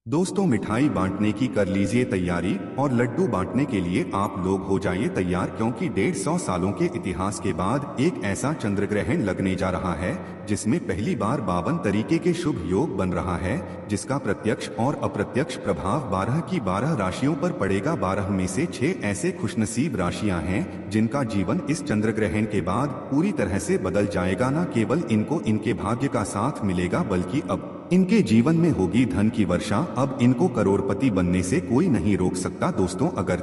दोस्तों, मिठाई बांटने की कर लीजिए तैयारी और लड्डू बांटने के लिए आप लोग हो जाइए तैयार, क्योंकि 150 सालों के इतिहास के बाद एक ऐसा चंद्र ग्रहण लगने जा रहा है जिसमें पहली बार 52 तरीके के शुभ योग बन रहा है, जिसका प्रत्यक्ष और अप्रत्यक्ष प्रभाव 12 की 12 राशियों पर पड़ेगा। 12 में से 6 ऐसे खुशनसीब राशियां हैं जिनका जीवन इस चंद्र ग्रहण के बाद पूरी तरह से बदल जाएगा। न केवल इनको इनके भाग्य का साथ मिलेगा, बल्कि अब इनके जीवन में होगी धन की वर्षा। अब इनको करोड़पति बनने से कोई नहीं रोक सकता। दोस्तों, अगर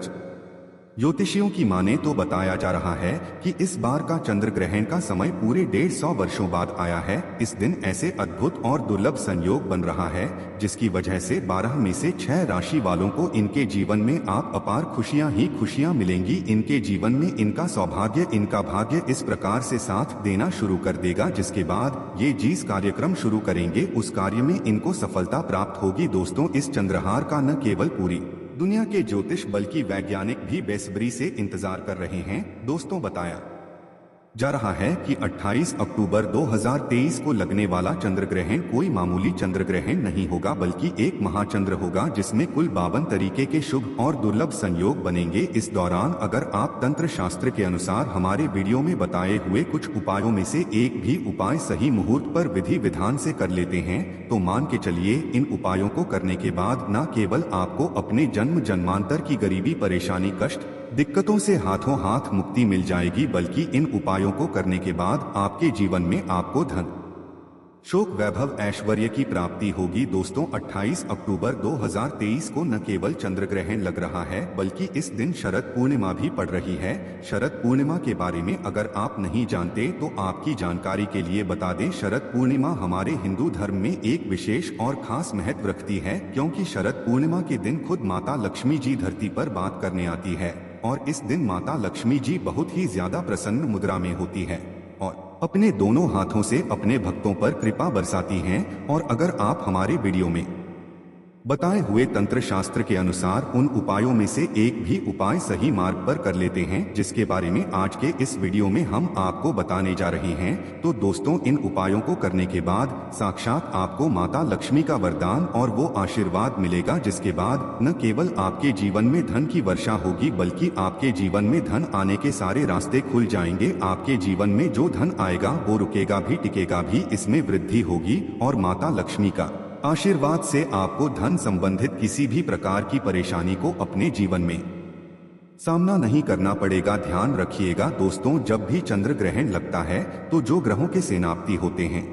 ज्योतिषियों की माने तो बताया जा रहा है कि इस बार का चंद्र ग्रहण का समय पूरे 150 वर्षों बाद आया है। इस दिन ऐसे अद्भुत और दुर्लभ संयोग बन रहा है जिसकी वजह से 12 में से 6 राशि वालों को इनके जीवन में आप अपार खुशियां ही खुशियां मिलेंगी। इनके जीवन में इनका सौभाग्य, इनका भाग्य इस प्रकार से साथ देना शुरू कर देगा, जिसके बाद ये जिस कार्यक्रम शुरू करेंगे उस कार्य में इनको सफलता प्राप्त होगी। दोस्तों, इस चंद्रहार का न केवल पूरी दुनिया के ज्योतिष बल्कि वैज्ञानिक भी बेसब्री से इंतजार कर रहे हैं। दोस्तों, बताया जा रहा है कि 28 अक्टूबर 2023 को लगने वाला चंद्र ग्रहण कोई मामूली चंद्र ग्रहण नहीं होगा, बल्कि एक महाचंद्र होगा जिसमें कुल 52 तरीके के शुभ और दुर्लभ संयोग बनेंगे। इस दौरान अगर आप तंत्र शास्त्र के अनुसार हमारे वीडियो में बताए हुए कुछ उपायों में से एक भी उपाय सही मुहूर्त पर विधि विधान से कर लेते हैं तो मान के चलिए इन उपायों को करने के बाद न केवल आपको अपने जन्म जन्मांतर की गरीबी, परेशानी, कष्ट, दिक्कतों से हाथों हाथ मुक्ति मिल जाएगी, बल्कि इन उपायों को करने के बाद आपके जीवन में आपको धन, शोक, वैभव, ऐश्वर्य की प्राप्ति होगी। दोस्तों, 28 अक्टूबर 2023 को न केवल चंद्र ग्रहण लग रहा है बल्कि इस दिन शरद पूर्णिमा भी पड़ रही है। शरद पूर्णिमा के बारे में अगर आप नहीं जानते तो आपकी जानकारी के लिए बता दें, शरद पूर्णिमा हमारे हिंदू धर्म में एक विशेष और खास महत्व रखती है, क्योंकि शरद पूर्णिमा के दिन खुद माता लक्ष्मी जी धरती पर बात करने आती है और इस दिन माता लक्ष्मी जी बहुत ही ज्यादा प्रसन्न मुद्रा में होती है और अपने दोनों हाथों से अपने भक्तों पर कृपा बरसाती हैं। और अगर आप हमारे वीडियो में बताए हुए तंत्र शास्त्र के अनुसार उन उपायों में से एक भी उपाय सही मार्ग पर कर लेते हैं, जिसके बारे में आज के इस वीडियो में हम आपको बताने जा रहे हैं, तो दोस्तों इन उपायों को करने के बाद साक्षात आपको माता लक्ष्मी का वरदान और वो आशीर्वाद मिलेगा, जिसके बाद न केवल आपके जीवन में धन की वर्षा होगी बल्कि आपके जीवन में धन आने के सारे रास्ते खुल जाएंगे। आपके जीवन में जो धन आएगा वो रुकेगा भी, टिकेगा भी, इसमें वृद्धि होगी और माता लक्ष्मी का आशीर्वाद से आपको धन संबंधित किसी भी प्रकार की परेशानी को अपने जीवन में सामना नहीं करना पड़ेगा। ध्यान रखिएगा दोस्तों, जब भी चंद्र ग्रहण लगता है तो जो ग्रहों के सेनापति होते हैं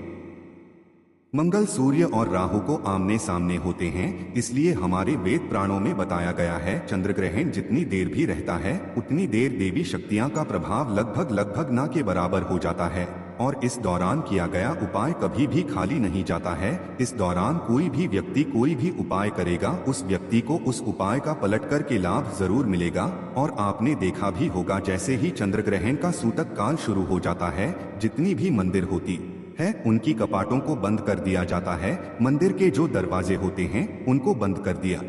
मंगल, सूर्य और राहु को आमने सामने होते हैं, इसलिए हमारे वेद पुराणों में बताया गया है चंद्र ग्रहण जितनी देर भी रहता है उतनी देर देवी शक्तियां का प्रभाव लगभग ना के बराबर हो जाता है और इस दौरान किया गया उपाय कभी भी खाली नहीं जाता है। इस दौरान कोई भी व्यक्ति कोई भी उपाय करेगा उस व्यक्ति को उस उपाय का पलट कर के लाभ जरूर मिलेगा। और आपने देखा भी होगा, जैसे ही चंद्र ग्रहण का सूतक काल शुरू हो जाता है जितनी भी मंदिर होती है उनकी कपाटों को बंद कर दिया जाता है, मंदिर के जो दरवाजे होते हैं उनको बंद कर दिया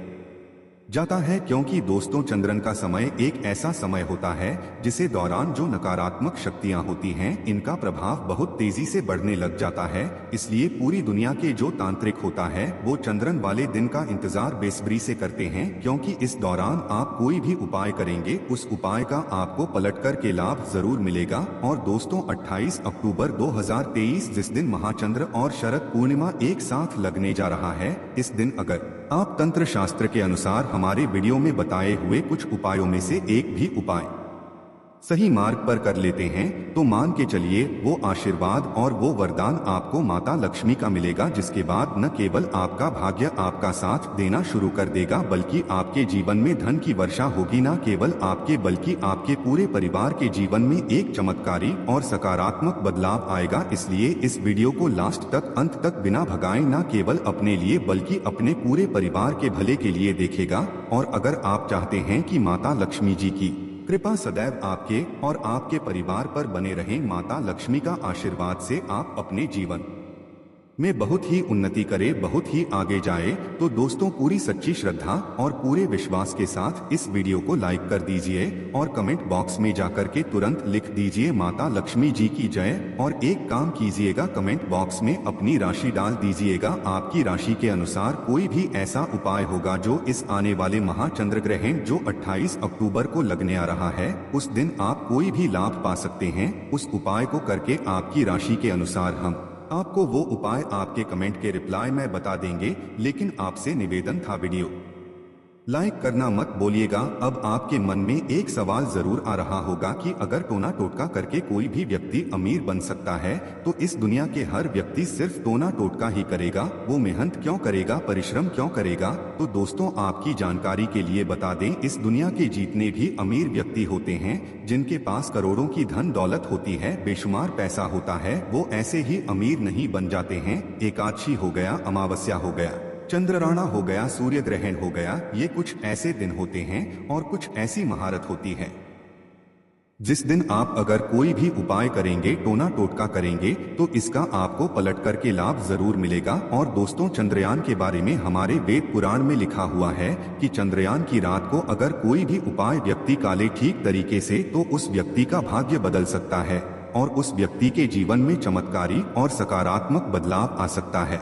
जाता है, क्योंकि दोस्तों चंद्रन का समय एक ऐसा समय होता है जिसे दौरान जो नकारात्मक शक्तियां होती हैं इनका प्रभाव बहुत तेजी से बढ़ने लग जाता है। इसलिए पूरी दुनिया के जो तांत्रिक होता है वो चंद्रन वाले दिन का इंतजार बेसब्री से करते हैं, क्योंकि इस दौरान आप कोई भी उपाय करेंगे उस उपाय का आपको पलट कर के लाभ जरूर मिलेगा। और दोस्तों 28 अक्टूबर 2023 जिस दिन महाचंद्र और शरद पूर्णिमा एक साथ लगने जा रहा है, इस दिन अगर आप तंत्र शास्त्र के अनुसार हमारे वीडियो में बताए हुए कुछ उपायों में से एक भी उपाय सही मार्ग पर कर लेते हैं तो मान के चलिए वो आशीर्वाद और वो वरदान आपको माता लक्ष्मी का मिलेगा, जिसके बाद न केवल आपका भाग्य आपका साथ देना शुरू कर देगा बल्कि आपके जीवन में धन की वर्षा होगी। न केवल आपके बल्कि आपके पूरे परिवार के जीवन में एक चमत्कारी और सकारात्मक बदलाव आएगा। इसलिए इस वीडियो को लास्ट तक, अंत तक बिना भगाए न केवल अपने लिए बल्कि अपने पूरे परिवार के भले के लिए देखेगा। और अगर आप चाहते हैं कि माता लक्ष्मी जी की कृपा सदैव आपके और आपके परिवार पर बने रहें, माता लक्ष्मी का आशीर्वाद से आप अपने जीवन में बहुत ही उन्नति करे, बहुत ही आगे जाए। तो दोस्तों पूरी सच्ची श्रद्धा और पूरे विश्वास के साथ इस वीडियो को लाइक कर दीजिए और कमेंट बॉक्स में जाकर के तुरंत लिख दीजिए माता लक्ष्मी जी की जय। और एक काम कीजिएगा, कमेंट बॉक्स में अपनी राशि डाल दीजिएगा। आपकी राशि के अनुसार कोई भी ऐसा उपाय होगा जो इस आने वाले महाचंद्र ग्रहण जो 28 अक्टूबर को लगने आ रहा है, उस दिन आप कोई भी लाभ पा सकते हैं। उस उपाय को करके आपकी राशि के अनुसार हम आपको वो उपाय आपके कमेंट के रिप्लाई में बता देंगे। लेकिन आपसे निवेदन था, वीडियो लाइक करना मत भूलिएगा। अब आपके मन में एक सवाल जरूर आ रहा होगा कि अगर टोना टोटका करके कोई भी व्यक्ति अमीर बन सकता है, तो इस दुनिया के हर व्यक्ति सिर्फ टोना टोटका ही करेगा, वो मेहनत क्यों करेगा, परिश्रम क्यों करेगा? तो दोस्तों आपकी जानकारी के लिए बता दें, इस दुनिया के जितने भी अमीर व्यक्ति होते हैं, जिनके पास करोड़ों की धन दौलत होती है, बेशुमार पैसा होता है, वो ऐसे ही अमीर नहीं बन जाते हैं। एकादशी हो गया, अमावस्या हो गया, चंद्रग्रहण हो गया, सूर्य ग्रहण हो गया, ये कुछ ऐसे दिन होते हैं और कुछ ऐसी महारत होती है जिस दिन आप अगर कोई भी उपाय करेंगे, टोना टोटका करेंगे, तो इसका आपको पलट करके लाभ जरूर मिलेगा। और दोस्तों चंद्रयान के बारे में हमारे वेद पुराण में लिखा हुआ है कि चंद्रयान की रात को अगर कोई भी उपाय व्यक्ति काले ठीक तरीके से, तो उस व्यक्ति का भाग्य बदल सकता है और उस व्यक्ति के जीवन में चमत्कारी और सकारात्मक बदलाव आ सकता है।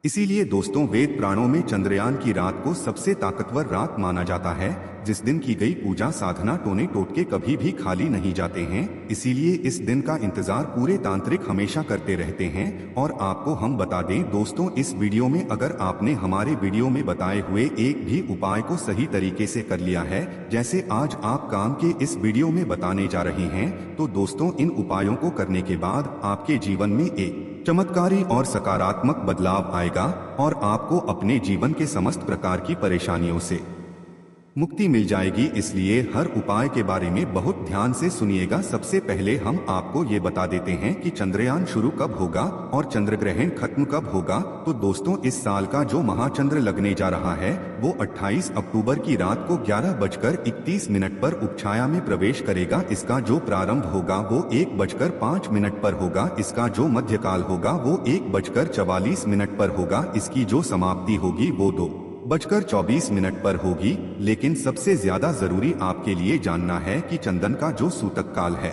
इसीलिए दोस्तों वेद पुराणों में चंद्रयान की रात को सबसे ताकतवर रात माना जाता है, जिस दिन की गई पूजा साधना टोने टोटके कभी भी खाली नहीं जाते हैं। इसीलिए इस दिन का इंतजार पूरे तांत्रिक हमेशा करते रहते हैं। और आपको हम बता दें दोस्तों, इस वीडियो में अगर आपने हमारे वीडियो में बताए हुए एक भी उपाय को सही तरीके से कर लिया है, जैसे आज आप काम के इस वीडियो में बताने जा रहे हैं, तो दोस्तों इन उपायों को करने के बाद आपके जीवन में एक चमत्कारी और सकारात्मक बदलाव आएगा और आपको अपने जीवन के समस्त प्रकार की परेशानियों से मुक्ति मिल जाएगी। इसलिए हर उपाय के बारे में बहुत ध्यान से सुनिएगा। सबसे पहले हम आपको ये बता देते हैं कि चंद्रयान शुरू कब होगा और चंद्र ग्रहण खत्म कब होगा। तो दोस्तों इस साल का जो महाचंद्र लगने जा रहा है, वो 28 अक्टूबर की रात को 11:31 पर उपछाया में प्रवेश करेगा। इसका जो प्रारंभ होगा वो 1:05 पर होगा। इसका जो मध्यकाल होगा वो 1:44 पर होगा। इसकी जो समाप्ति होगी वो 2:24 पर होगी। लेकिन सबसे ज्यादा जरूरी आपके लिए जानना है कि चंदन का जो सूतक काल है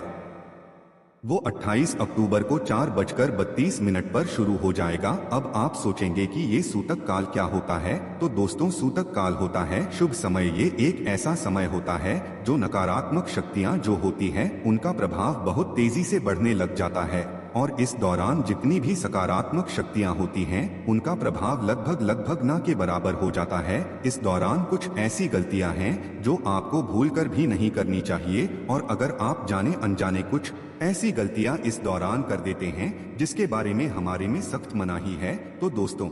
वो 28 अक्टूबर को 4:32 पर शुरू हो जाएगा। अब आप सोचेंगे कि ये सूतक काल क्या होता है? तो दोस्तों सूतक काल होता है शुभ समय। ये एक ऐसा समय होता है जो नकारात्मक शक्तियां जो होती हैं उनका प्रभाव बहुत तेजी से बढ़ने लग जाता है, और इस दौरान जितनी भी सकारात्मक शक्तियां होती हैं उनका प्रभाव लगभग ना के बराबर हो जाता है। इस दौरान कुछ ऐसी गलतियां हैं जो आपको भूलकर भी नहीं करनी चाहिए, और अगर आप जाने अनजाने कुछ ऐसी गलतियां इस दौरान कर देते हैं जिसके बारे में हमारे में सख्त मनाही है, तो दोस्तों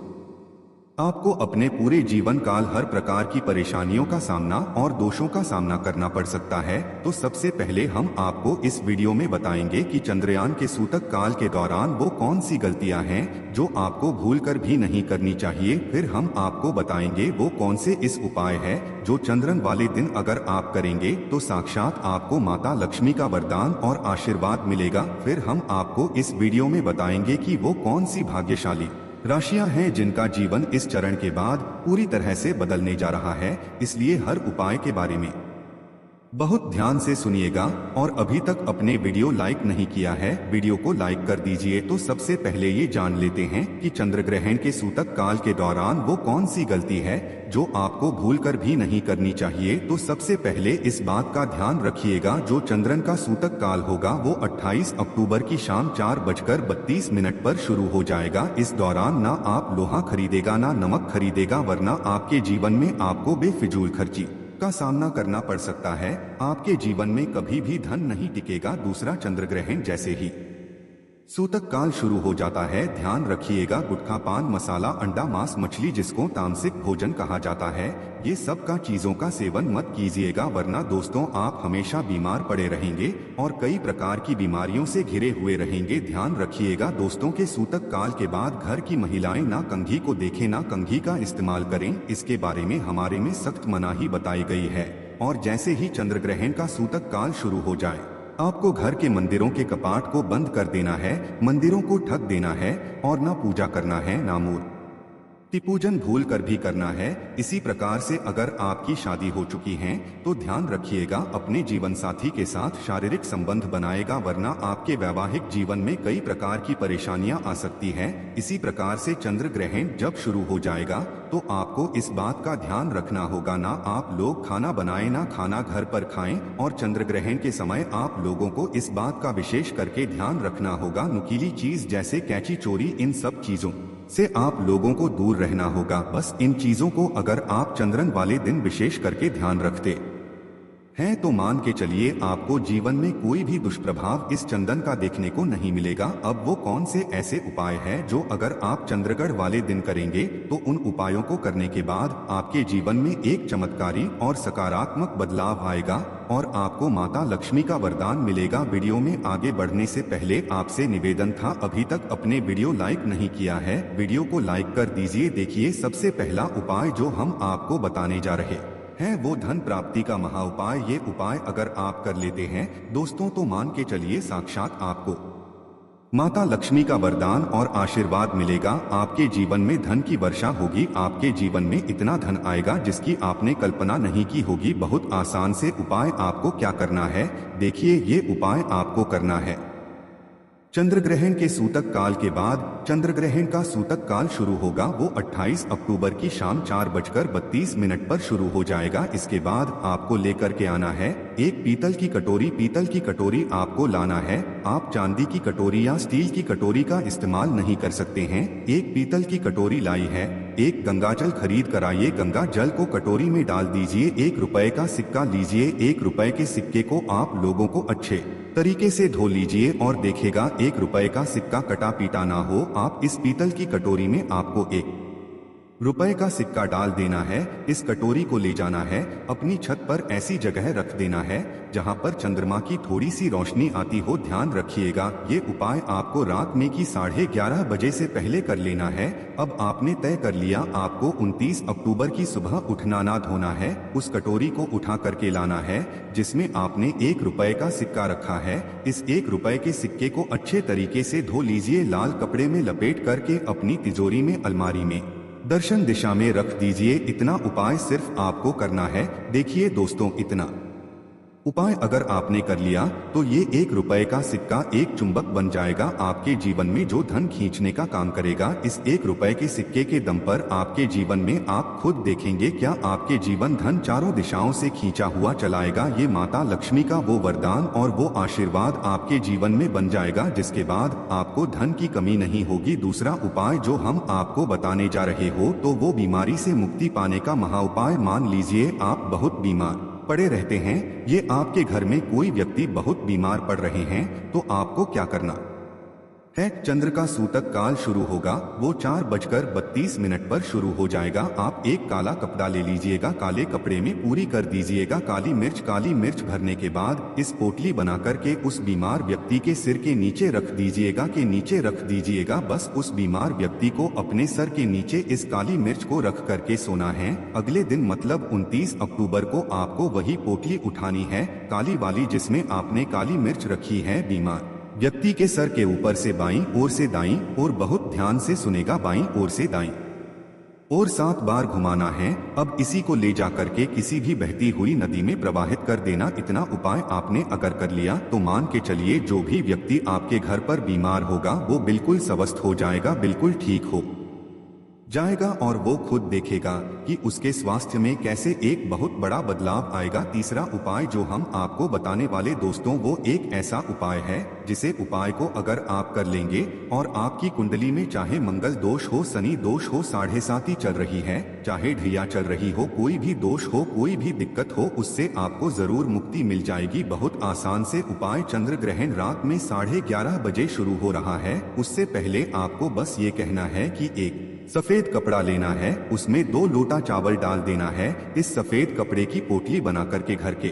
आपको अपने पूरे जीवन काल हर प्रकार की परेशानियों का सामना और दोषों का सामना करना पड़ सकता है। तो सबसे पहले हम आपको इस वीडियो में बताएंगे कि चंद्रयान के सूतक काल के दौरान वो कौन सी गलतियां हैं जो आपको भूलकर भी नहीं करनी चाहिए। फिर हम आपको बताएंगे वो कौन से इस उपाय है जो चंद्रन वाले दिन अगर आप करेंगे तो साक्षात आपको माता लक्ष्मी का वरदान और आशीर्वाद मिलेगा। फिर हम आपको इस वीडियो में बताएंगे कि वो कौन सी भाग्यशाली राशियां हैं जिनका जीवन इस चरण के बाद पूरी तरह से बदलने जा रहा है। इसलिए हर उपाय के बारे में बहुत ध्यान से सुनिएगा। और अभी तक अपने वीडियो लाइक नहीं किया है, वीडियो को लाइक कर दीजिए। तो सबसे पहले ये जान लेते हैं कि चंद्र ग्रहण के सूतक काल के दौरान वो कौन सी गलती है जो आपको भूलकर भी नहीं करनी चाहिए। तो सबसे पहले इस बात का ध्यान रखिएगा, जो चंद्रन का सूतक काल होगा वो 28 अक्टूबर की शाम 4:32 पर शुरू हो जाएगा। इस दौरान ना आप लोहा खरीदेगा ना नमक खरीदेगा, वरना आपके जीवन में आपको बेफिजूल खर्ची का सामना करना पड़ सकता है। आपके जीवन में कभी भी धन नहीं टिकेगा। दूसरा, चंद्र ग्रहण जैसे ही सूतक काल शुरू हो जाता है, ध्यान रखिएगा गुटखा, पान मसाला, अंडा, मांस, मछली जिसको तामसिक भोजन कहा जाता है, ये सब का चीजों का सेवन मत कीजिएगा, वरना दोस्तों आप हमेशा बीमार पड़े रहेंगे और कई प्रकार की बीमारियों से घिरे हुए रहेंगे। ध्यान रखिएगा दोस्तों के सूतक काल के बाद घर की महिलाएं ना कंघी को देखें ना कंघी का इस्तेमाल करें। इसके बारे में हमारे में सख्त मनाही बताई गई है। और जैसे ही चंद्र ग्रहण का सूतक काल शुरू हो जाए, आपको घर के मंदिरों के कपाट को बंद कर देना है, मंदिरों को ढक देना है और ना पूजा करना है, ना मूर्ति पूजन भूल कर भी करना है। इसी प्रकार से अगर आपकी शादी हो चुकी है तो ध्यान रखिएगा अपने जीवन साथी के साथ शारीरिक संबंध बनाएगा, वरना आपके वैवाहिक जीवन में कई प्रकार की परेशानियां आ सकती है। इसी प्रकार से चंद्र ग्रहण जब शुरू हो जाएगा तो आपको इस बात का ध्यान रखना होगा, ना आप लोग खाना बनाएं ना खाना घर पर खाएं। और चंद्र ग्रहण के समय आप लोगों को इस बात का विशेष करके ध्यान रखना होगा, नुकीली चीज जैसे कैंची, चोरी, इन सब चीजों से आप लोगों को दूर रहना होगा। बस इन चीजों को अगर आप चंद्रन वाले दिन विशेष करके ध्यान रखते हैं तो मान के चलिए आपको जीवन में कोई भी दुष्प्रभाव इस चंदन का देखने को नहीं मिलेगा। अब वो कौन से ऐसे उपाय हैं जो अगर आप चंद्रगढ़ वाले दिन करेंगे तो उन उपायों को करने के बाद आपके जीवन में एक चमत्कारी और सकारात्मक बदलाव आएगा और आपको माता लक्ष्मी का वरदान मिलेगा। वीडियो में आगे बढ़ने से पहले आपसे निवेदन था, अभी तक अपने वीडियो लाइक नहीं किया है, वीडियो को लाइक कर दीजिए। देखिए सबसे पहला उपाय जो हम आपको बताने जा रहे है वो धन प्राप्ति का महा उपाय। ये उपाय अगर आप कर लेते हैं दोस्तों तो मान के चलिए साक्षात आपको माता लक्ष्मी का वरदान और आशीर्वाद मिलेगा। आपके जीवन में धन की वर्षा होगी, आपके जीवन में इतना धन आएगा जिसकी आपने कल्पना नहीं की होगी। बहुत आसान से उपाय आपको क्या करना है, देखिए ये उपाय आपको करना है। चंद्र ग्रहण के सूतक काल के बाद चंद्र ग्रहण का सूतक काल शुरू होगा, वो 28 अक्टूबर की शाम 4:32 पर शुरू हो जाएगा। इसके बाद आपको लेकर के आना है एक पीतल की कटोरी। पीतल की कटोरी आपको लाना है, आप चांदी की कटोरी या स्टील की कटोरी का इस्तेमाल नहीं कर सकते हैं। एक पीतल की कटोरी लाई है, एक गंगा जल खरीद कर आइए, गंगा जल को कटोरी में डाल दीजिए। 1 रुपए का सिक्का लीजिए, 1 रुपए के सिक्के को आप लोगों को अच्छे तरीके से धो लीजिए और देखेगा 1 रुपए का सिक्का कटा पीटा ना हो। आप इस पीतल की कटोरी में आपको 1 रुपए का सिक्का डाल देना है। इस कटोरी को ले जाना है, अपनी छत पर ऐसी जगह रख देना है जहां पर चंद्रमा की थोड़ी सी रोशनी आती हो। ध्यान रखिएगा ये उपाय आपको रात में की 11:30 बजे से पहले कर लेना है। अब आपने तय कर लिया आपको 29 अक्टूबर की सुबह उठना ना धोना है, उस कटोरी को उठा करके लाना है जिसमें आपने 1 रुपए का सिक्का रखा है। इस 1 रुपए के सिक्के को अच्छे तरीके से धो लीजिए, लाल कपड़े में लपेट करके अपनी तिजोरी में अलमारी में दर्शन दिशा में रख दीजिए। इतना उपाय सिर्फ आपको करना है। देखिए दोस्तों इतना उपाय अगर आपने कर लिया तो ये 1 रुपए का सिक्का एक चुंबक बन जाएगा, आपके जीवन में जो धन खींचने का काम करेगा। इस 1 रुपए के सिक्के के दम पर आपके जीवन में आप खुद देखेंगे क्या आपके जीवन धन चारों दिशाओं से खींचा हुआ चलाएगा। ये माता लक्ष्मी का वो वरदान और वो आशीर्वाद आपके जीवन में बन जाएगा जिसके बाद आपको धन की कमी नहीं होगी। दूसरा उपाय जो हम आपको बताने जा रहे हो तो वो बीमारी से मुक्ति पाने का महा उपाय। मान लीजिए आप बहुत बीमार पड़े रहते हैं, ये आपके घर में कोई व्यक्ति बहुत बीमार पड़ रहे हैं तो आपको क्या करना है, चंद्र का सूतक काल शुरू होगा, वो 4:32 पर शुरू हो जाएगा। आप एक काला कपड़ा ले लीजिएगा, काले कपड़े में पूरी कर दीजिएगा काली मिर्च भरने के बाद इस पोटली बना करके उस बीमार व्यक्ति के सिर के नीचे रख दीजिएगा। बस उस बीमार व्यक्ति को अपने सर के नीचे इस काली मिर्च को रख करके सोना है। अगले दिन मतलब 29 अक्टूबर को आपको वही पोटली उठानी है, काली वाली जिसमें आपने काली मिर्च रखी है। बीमार व्यक्ति के सर के ऊपर से बाईं ओर से दाईं ओर, बहुत ध्यान से सुनेगा, बाईं ओर से दाईं ओर 7 बार घुमाना है। अब इसी को ले जाकर के किसी भी बहती हुई नदी में प्रवाहित कर देना। इतना उपाय आपने अगर कर लिया तो मान के चलिए जो भी व्यक्ति आपके घर पर बीमार होगा वो बिल्कुल स्वस्थ हो जाएगा, बिल्कुल ठीक हो जाएगा और वो खुद देखेगा कि उसके स्वास्थ्य में कैसे एक बहुत बड़ा बदलाव आएगा। तीसरा उपाय जो हम आपको बताने वाले दोस्तों वो एक ऐसा उपाय है जिसे उपाय को अगर आप कर लेंगे और आपकी कुंडली में चाहे मंगल दोष हो, शनि दोष हो, 7.5 चल रही है, चाहे ढैया चल रही हो, कोई भी दोष हो, कोई भी दिक्कत हो, उससे आपको जरूर मुक्ति मिल जाएगी। बहुत आसान से उपाय। चंद्र ग्रहण रात में 11:30 बजे शुरू हो रहा है, उससे पहले आपको बस ये कहना है कि एक सफेद कपड़ा लेना है, उसमें 2 लोटा चावल डाल देना है। इस सफेद कपड़े की पोटली बना करके घर के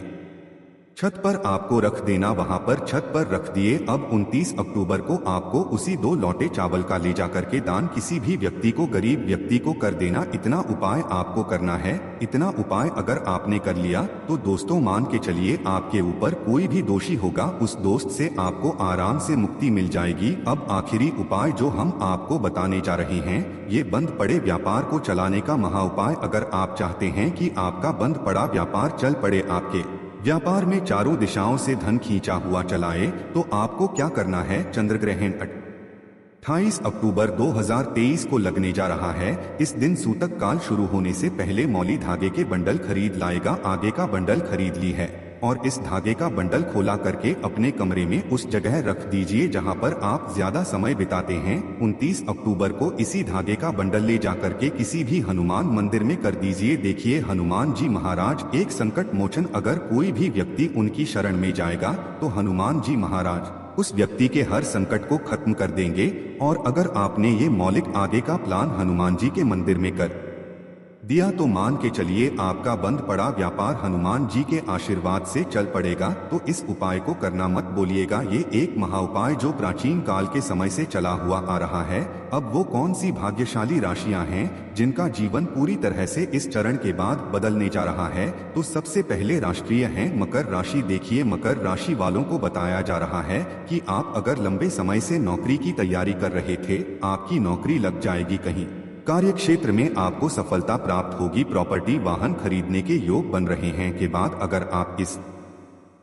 छत पर आपको रख देना, वहां पर छत पर रख दिए। अब 29 अक्टूबर को आपको उसी 2 लौटे चावल का ले जाकर के दान किसी भी व्यक्ति को, गरीब व्यक्ति को कर देना। इतना उपाय आपको करना है। इतना उपाय अगर आपने कर लिया तो दोस्तों मान के चलिए आपके ऊपर कोई भी दोषी होगा उस दोस्त से आपको आराम से मुक्ति मिल जाएगी। अब आखिरी उपाय जो हम आपको बताने जा रहे हैं, ये बंद पड़े व्यापार को चलाने का महा उपाय। अगर आप चाहते हैं कि आपका बंद पड़ा व्यापार चल पड़े, आपके व्यापार में चारों दिशाओं से धन खींचा हुआ चलाए, तो आपको क्या करना है। चंद्रग्रहण 28 अक्टूबर 2023 को लगने जा रहा है। इस दिन सूतक काल शुरू होने से पहले मौली धागे के बंडल खरीद लाएगा। आगे का बंडल खरीद ली है और इस धागे का बंडल खोला करके अपने कमरे में उस जगह रख दीजिए जहां पर आप ज्यादा समय बिताते हैं। 29 अक्टूबर को इसी धागे का बंडल ले जाकर के किसी भी हनुमान मंदिर में कर दीजिए। देखिए हनुमान जी महाराज एक संकट मोचन, अगर कोई भी व्यक्ति उनकी शरण में जाएगा तो हनुमान जी महाराज उस व्यक्ति के हर संकट को खत्म कर देंगे। और अगर आपने ये मौलिक आगे का प्लान हनुमान जी के मंदिर में कर दिया तो मान के चलिए आपका बंद पड़ा व्यापार हनुमान जी के आशीर्वाद से चल पड़ेगा। तो इस उपाय को करना मत बोलिएगा, ये एक महा उपाय जो प्राचीन काल के समय से चला हुआ आ रहा है। अब वो कौन सी भाग्यशाली राशियां हैं जिनका जीवन पूरी तरह से इस चरण के बाद बदलने जा रहा है। तो सबसे पहले राष्ट्रीय है मकर राशि। देखिए मकर राशि वालों को बताया जा रहा है कि आप अगर लंबे समय से नौकरी की तैयारी कर रहे थे, आपकी नौकरी लग जाएगी। कहीं कार्य क्षेत्र में आपको सफलता प्राप्त होगी। प्रॉपर्टी वाहन खरीदने के योग बन रहे हैं। के बाद अगर आप इस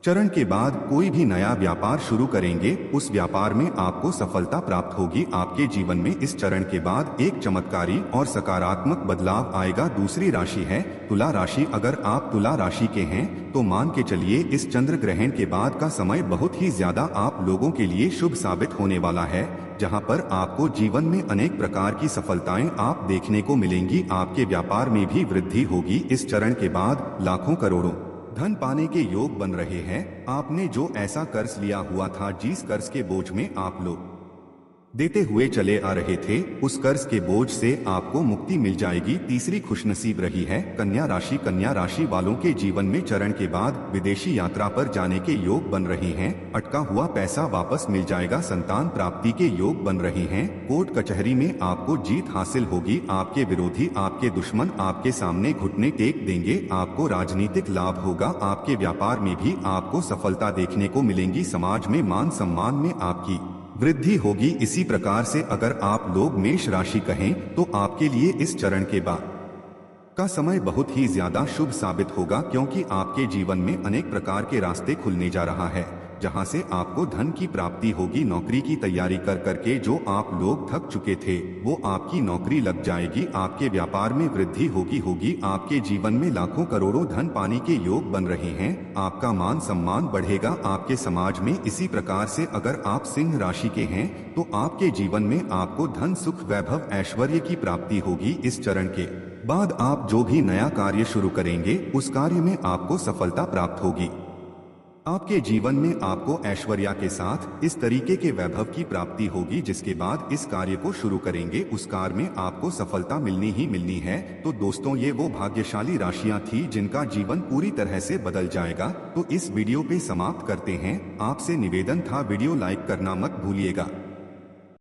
चरण के बाद कोई भी नया व्यापार शुरू करेंगे, उस व्यापार में आपको सफलता प्राप्त होगी। आपके जीवन में इस चरण के बाद एक चमत्कारी और सकारात्मक बदलाव आएगा। दूसरी राशि है तुला राशि। अगर आप तुला राशि के हैं तो मान के चलिए इस चंद्र ग्रहण के बाद का समय बहुत ही ज्यादा आप लोगों के लिए शुभ साबित होने वाला है, जहां पर आपको जीवन में अनेक प्रकार की सफलताएं आप देखने को मिलेंगी। आपके व्यापार में भी वृद्धि होगी। इस चरण के बाद लाखों करोड़ों धन पाने के योग बन रहे हैं। आपने जो ऐसा कर्ज लिया हुआ था, जिस कर्ज के बोझ में आप लोग देते हुए चले आ रहे थे, उस कर्ज के बोझ से आपको मुक्ति मिल जाएगी। तीसरी खुशनसीब रही है कन्या राशि। कन्या राशि वालों के जीवन में चरण के बाद विदेशी यात्रा पर जाने के योग बन रहे हैं। अटका हुआ पैसा वापस मिल जाएगा। संतान प्राप्ति के योग बन रहे हैं। कोर्ट कचहरी में आपको जीत हासिल होगी। आपके विरोधी, आपके दुश्मन आपके सामने घुटने टेक देंगे। आपको राजनीतिक लाभ होगा। आपके व्यापार में भी आपको सफलता देखने को मिलेंगी। समाज में मान सम्मान में आपकी वृद्धि होगी। इसी प्रकार से अगर आप लोग मेष राशि कहें तो आपके लिए इस चरण के बाद का समय बहुत ही ज्यादा शुभ साबित होगा, क्योंकि आपके जीवन में अनेक प्रकार के रास्ते खुलने जा रहा है, जहां से आपको धन की प्राप्ति होगी। नौकरी की तैयारी कर करके जो आप लोग थक चुके थे, वो आपकी नौकरी लग जाएगी। आपके व्यापार में वृद्धि होगी। आपके जीवन में लाखों करोड़ों धन पाने के योग बन रहे हैं। आपका मान सम्मान बढ़ेगा आपके समाज में। इसी प्रकार से अगर आप सिंह राशि के हैं तो आपके जीवन में आपको धन सुख वैभव ऐश्वर्य की प्राप्ति होगी। इस चरण के बाद आप जो भी नया कार्य शुरू करेंगे, उस कार्य में आपको सफलता प्राप्त होगी। आपके जीवन में आपको ऐश्वर्या के साथ इस तरीके के वैभव की प्राप्ति होगी, जिसके बाद इस कार्य को शुरू करेंगे, उस कार्य में आपको सफलता मिलनी ही मिलनी है। तो दोस्तों, ये वो भाग्यशाली राशियां थी जिनका जीवन पूरी तरह से बदल जाएगा। तो इस वीडियो पे समाप्त करते हैं। आपसे निवेदन था, वीडियो लाइक करना मत भूलिएगा।